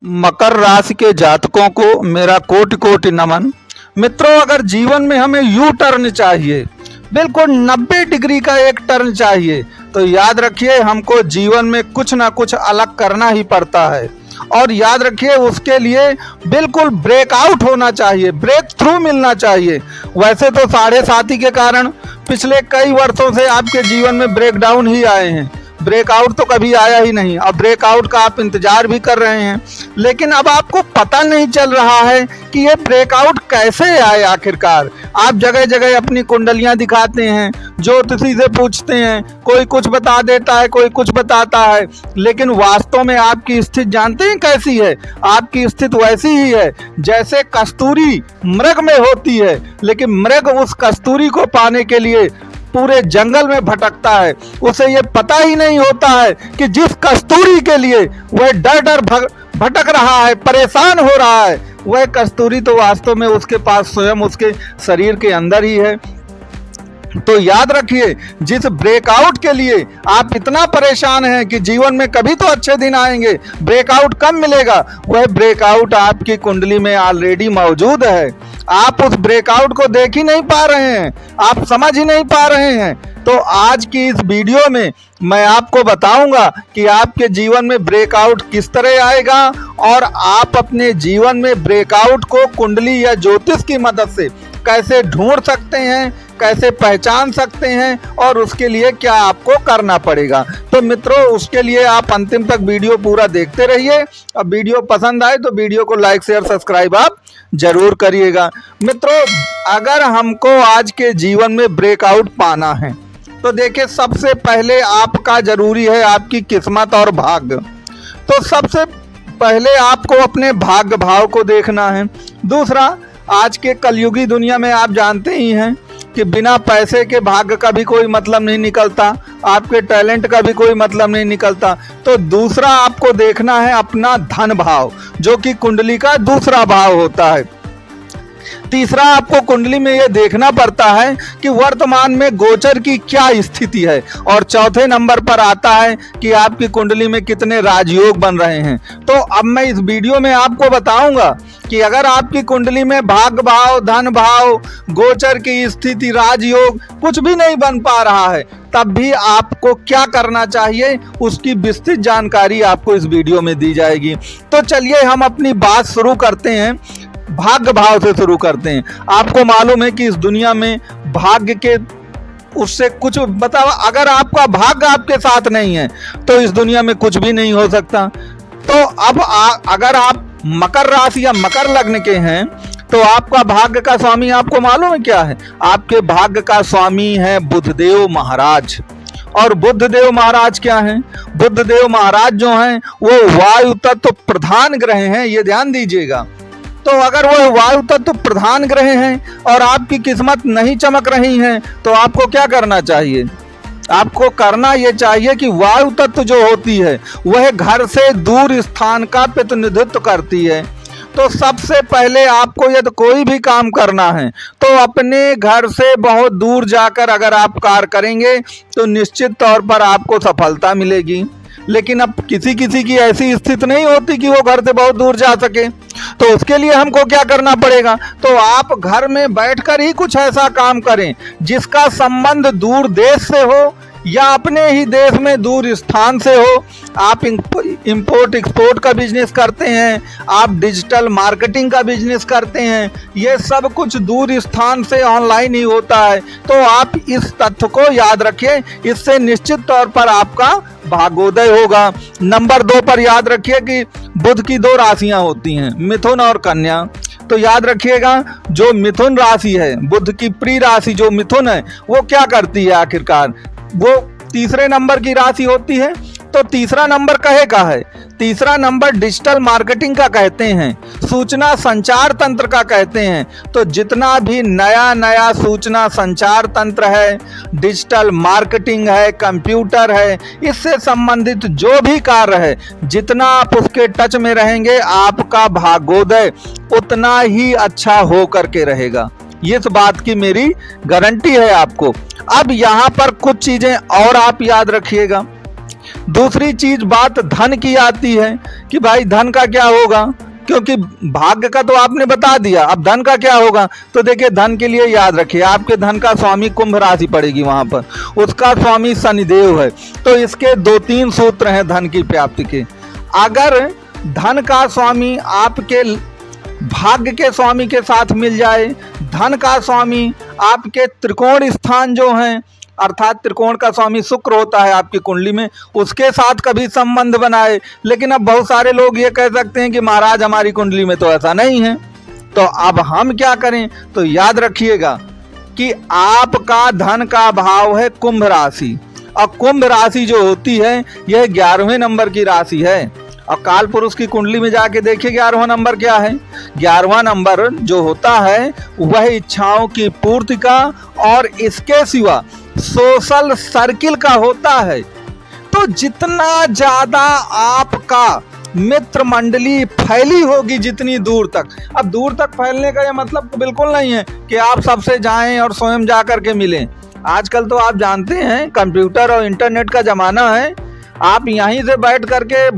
मकर राशि के जातकों को मेरा कोटि कोटि नमन। मित्रों, अगर जीवन में हमें यू टर्न चाहिए, बिल्कुल 90 डिग्री का एक टर्न चाहिए, तो याद रखिए हमको जीवन में कुछ ना कुछ अलग करना ही पड़ता है। और याद रखिए उसके लिए बिल्कुल ब्रेकआउट होना चाहिए, ब्रेक थ्रू मिलना चाहिए। वैसे तो 7.5 के कारण पिछले कई वर्षों से आपके जीवन में ब्रेकडाउन ही आए हैं, ब्रेकआउट तो कभी आया ही नहीं। अब ब्रेकआउट का आप इंतजार भी कर रहे हैं, लेकिन अब आपको पता नहीं चल रहा है कि ये ब्रेकआउट कैसे आए। आखिरकार आप जगह जगह अपनी कुंडलियां दिखाते हैं, ज्योतिषी से पूछते हैं, कोई कुछ बता देता है, कोई कुछ बताता है, लेकिन वास्तव में आपकी स्थिति जानते हैं कैसी है? आपकी स्थिति वैसी ही है जैसे कस्तूरी मृग में होती है, लेकिन मृग उस कस्तूरी को पाने के लिए पूरे जंगल में भटकता है। उसे ये पता ही नहीं होता है कि जिस कस्तूरी के लिए वह डर डर भटक रहा है, परेशान हो रहा है, वह कस्तूरी तो वास्तव में उसके पास स्वयं उसके शरीर के अंदर ही है। तो याद रखिए, जिस ब्रेकआउट के लिए आप इतना परेशान हैं कि जीवन में कभी तो अच्छे दिन आएंगे, ब्रेकआउट कब मिलेगा, वह ब्रेकआउट आपकी कुंडली में ऑलरेडी मौजूद है। आप उस ब्रेकआउट को देख ही नहीं पा रहे हैं, आप समझ ही नहीं पा रहे हैं। तो आज की इस वीडियो में मैं आपको बताऊंगा कि आपके जीवन में ब्रेकआउट किस तरह आएगा और आप अपने जीवन में ब्रेकआउट को कुंडली या ज्योतिष की मदद से कैसे ढूंढ सकते हैं, कैसे पहचान सकते हैं और उसके लिए क्या आपको करना पड़ेगा। तो मित्रों, उसके लिए आप अंतिम तक वीडियो पूरा देखते रहिए। अब वीडियो पसंद आए तो वीडियो को लाइक शेयर सब्सक्राइब आप जरूर करिएगा। मित्रों, अगर हमको आज के जीवन में ब्रेकआउट पाना है तो देखिए, सबसे पहले आपका जरूरी है आपकी किस्मत और भाग्य। तो सबसे पहले आपको अपने भाग्य भाव को देखना है। दूसरा, आज के कलयुगी दुनिया में आप जानते ही हैं कि बिना पैसे के भाग्य का भी कोई मतलब नहीं निकलता, आपके टैलेंट का भी कोई मतलब नहीं निकलता। तो दूसरा आपको देखना है अपना धन भाव, जो कि कुंडली का दूसरा भाव होता है। तीसरा, आपको कुंडली में यह देखना पड़ता है कि वर्तमान में गोचर की क्या स्थिति है। और चौथे नंबर पर आता है कि आपकी कुंडली में कितने राजयोग बन रहे हैं। तो अब मैं इस वीडियो में आपको बताऊंगा कि अगर आपकी कुंडली में भाग्य भाव, धन भाव, गोचर की स्थिति, राजयोग कुछ भी नहीं बन पा रहा है, तब भी आपको क्या करना चाहिए, उसकी विस्तृत जानकारी आपको इस वीडियो में दी जाएगी। तो चलिए हम अपनी बात शुरू करते हैं, भाग्य भाव से शुरू करते हैं। आपको मालूम है कि इस दुनिया में भाग्य के उससे कुछ बताओ, अगर आपका भाग्य आपके साथ नहीं है तो इस दुनिया में कुछ भी नहीं हो सकता। तो अब अगर आप मकर राशि या मकर लग्न के हैं तो आपका भाग्य का स्वामी आपको मालूम है क्या है? आपके भाग्य का स्वामी है बुधदेव महाराज। और बुधदेव महाराज क्या हैं? बुधदेव महाराज जो हैं वो वायु तत्व प्रधान ग्रह हैं, ये ध्यान दीजिएगा। तो अगर वो वायु तत्व प्रधान ग्रह हैं और आपकी किस्मत नहीं चमक रही है, तो आपको क्या करना चाहिए? आपको करना यह चाहिए कि वायु तत्व जो होती है वह घर से दूर स्थान का प्रतिनिधित्व करती है। तो सबसे पहले आपको यदि कोई भी काम करना है तो अपने घर से बहुत दूर जाकर अगर आप कार्य करेंगे तो निश्चित तौर पर आपको सफलता मिलेगी। लेकिन अब किसी किसी की ऐसी स्थिति नहीं होती कि वो घर से बहुत दूर जा सके, तो उसके लिए हमको क्या करना पड़ेगा? तो आप घर में बैठकर ही कुछ ऐसा काम करें जिसका संबंध दूर देश से हो या अपने ही देश में दूर स्थान से हो। आप इंपोर्ट एक्सपोर्ट का बिजनेस करते हैं, आप डिजिटल मार्केटिंग का बिजनेस करते हैं, ये सब कुछ दूर स्थान से ऑनलाइन ही होता है। तो आप इस तथ्य को याद रखिए, इससे निश्चित तौर पर आपका भाग्योदय होगा। नंबर 2 पर याद रखिए कि बुध की 2 राशियां होती हैं, मिथुन और कन्या। तो याद रखिएगा, जो मिथुन राशि है, बुध की प्रिय राशि जो मिथुन है, वो क्या करती है आखिरकार? वो तीसरे नंबर की राशि होती है। तो तीसरा नंबर कहे का है? तीसरा नंबर डिजिटल मार्केटिंग का कहते हैं, सूचना संचार तंत्र का कहते हैं। तो जितना भी नया नया सूचना संचार तंत्र है, डिजिटल मार्केटिंग है, कंप्यूटर है, इससे संबंधित जो भी कार्य है, जितना आप उसके टच में रहेंगे आपका भाग्योदय उतना ही अच्छा हो करके रहेगा। इस बात की मेरी गारंटी है आपको। अब यहाँ पर कुछ चीजें और आप याद रखिएगा दूसरी चीज बात धन की आती है कि भाई धन का क्या होगा, क्योंकि भाग्य का तो आपने बता दिया, अब धन का क्या होगा। तो देखिए धन के लिए याद रखिए आपके धन का स्वामी कुंभ राशि पड़ेगी, वहां पर उसका स्वामी शनिदेव है। तो इसके 2-3 सूत्र हैं धन की प्राप्ति के। अगर धन का स्वामी आपके भाग्य के स्वामी के साथ मिल जाए, धन का स्वामी आपके त्रिकोण स्थान जो हैं, अर्थात त्रिकोण का स्वामी शुक्र होता है आपकी कुंडली में, उसके साथ कभी संबंध बनाए। लेकिन अब बहुत सारे लोग ये कह सकते हैं कि महाराज हमारी कुंडली में तो ऐसा नहीं है, तो अब हम क्या करें। तो याद रखिएगा कि आपका धन का भाव है कुंभ राशि, और कुंभ राशि जो होती है यह 11वें नंबर की राशि है। और काल पुरुष की कुंडली में जाके देखिए 11वां नंबर क्या है। 11वां नंबर जो होता है वह इच्छाओं की पूर्ति का और इसके सिवा सोशल सर्किल का होता है। तो जितना ज्यादा आपका मित्र मंडली फैली होगी जितनी दूर तक, अब दूर तक फैलने का यह मतलब तो बिल्कुल नहीं है कि आप सबसे जाएं और स्वयं जा करके मिलें। आजकल तो आप जानते हैं कंप्यूटर और इंटरनेट का जमाना है, आप यहीं से बैठ करके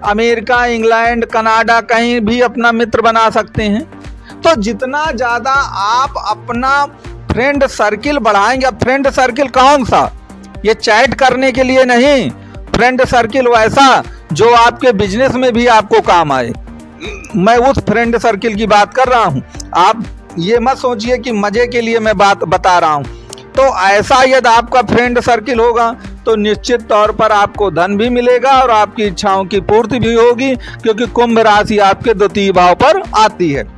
अमेरिका, इंग्लैंड, कनाडा कहीं भी अपना मित्र बना सकते हैं। तो जितना ज़्यादा आप अपना फ्रेंड सर्किल बढ़ाएंगे, अब फ्रेंड सर्किल कौन सा, ये चैट करने के लिए नहीं, फ्रेंड सर्किल वैसा जो आपके बिजनेस में भी आपको काम आए, मैं उस फ्रेंड सर्किल की बात कर रहा हूँ। आप ये मत सोचिए कि मजे के लिए मैं बात बता रहा हूँ। तो ऐसा यदि आपका फ्रेंड सर्किल होगा तो निश्चित तौर पर आपको धन भी मिलेगा और आपकी इच्छाओं की पूर्ति भी होगी, क्योंकि कुंभ राशि आपके द्वितीय भाव पर आती है।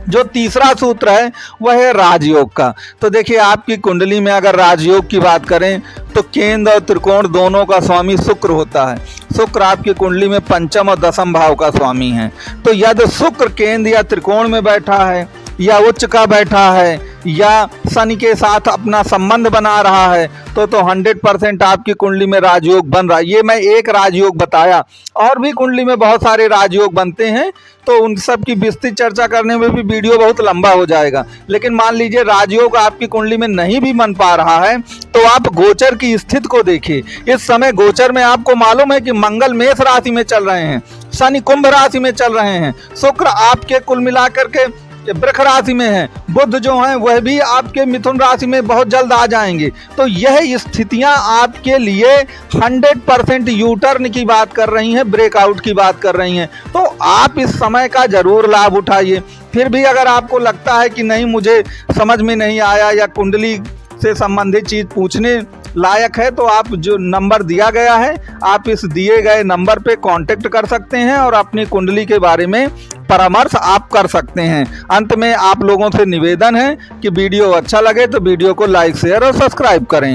जो तीसरा सूत्र है वह है राजयोग का। तो देखिए आपकी कुंडली में अगर राजयोग की बात करें तो केंद्र और त्रिकोण दोनों का स्वामी शुक्र होता है। शुक्र आपकी कुंडली में पंचम और दसम भाव का स्वामी है। तो यदि शुक्र केंद्र या त्रिकोण में बैठा है या उच्च का बैठा है या शनि के साथ अपना संबंध बना रहा है तो 100% आपकी कुंडली में राजयोग बन रहा है। ये मैं एक राजयोग बताया, और भी कुंडली में बहुत सारे राजयोग बनते हैं, तो उन सब की विस्तृत चर्चा करने में भी वीडियो बहुत लंबा हो जाएगा। लेकिन मान लीजिए राजयोग आपकी कुंडली में नहीं भी बन पा रहा है तो आप गोचर की स्थिति को देखिए। इस समय गोचर में आपको मालूम है कि मंगल मेष राशि में चल रहे हैं, शनि कुंभ राशि में चल रहे हैं, शुक्र आपके कुल मिलाकर के वृष राशि में है, बुध जो हैं वह भी आपके मिथुन राशि में बहुत जल्द आ जाएंगे। तो यह स्थितियां आपके लिए 100% यू टर्न की बात कर रही हैं, ब्रेकआउट की बात कर रही हैं। तो आप इस समय का जरूर लाभ उठाइए। फिर भी अगर आपको लगता है कि नहीं मुझे समझ में नहीं आया या कुंडली से संबंधित चीज पूछने लायक है, तो आप जो नंबर दिया गया है आप इस दिए गए नंबर पे कांटेक्ट कर सकते हैं और अपनी कुंडली के बारे में परामर्श आप कर सकते हैं। अंत में आप लोगों से निवेदन है कि वीडियो अच्छा लगे तो वीडियो को लाइक, शेयर और सब्सक्राइब करें।